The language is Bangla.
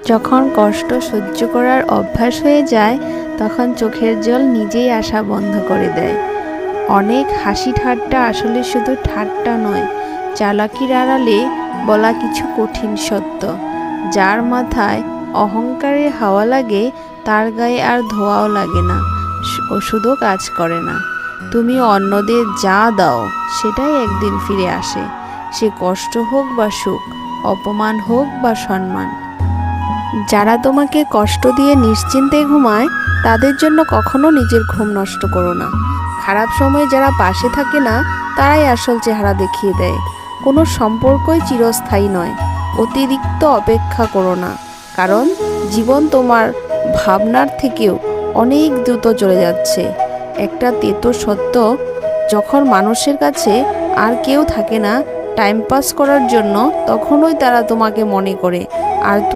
যখন কষ্ট সহ্য করার অভ্যাস হয়ে যায় তখন চোখের জল নিজেই আসা বন্ধ করে দেয়। অনেক হাসি ঠাট্টা আসলে শুধু ঠাট্টা নয়, চালাকির আড়ালে বলা কিছু কঠিন সত্য। যার মাথায় অহংকারের হাওয়া লাগে তার গায়ে আর ধোঁয়াও লাগে না, ওষুধও কাজ করে না। তুমি অন্যদের যা দাও সেটাই একদিন ফিরে আসে, সে কষ্ট হোক বা সুখ, অপমান হোক বা সম্মান। যারা তোমাকে কষ্ট দিয়ে নিশ্চিন্তে ঘুমায় তাদের জন্য কখনো নিজের ঘুম নষ্ট করো না। খারাপ সময়ে যারা পাশে থাকে না তারাই আসল চেহারা দেখিয়ে দেয়। কোনো সম্পর্কই চিরস্থায়ী নয়। অতিরিক্ত অপেক্ষা করো না, কারণ জীবন তোমার ভাবনার থেকেও অনেক দ্রুত চলে যাচ্ছে। একটা তেতো সত্য, যখন মানুষের কাছে আর কেউ থাকে না টাইম পাস করার জন্য, তখনই তারা তোমাকে মনে করে। আর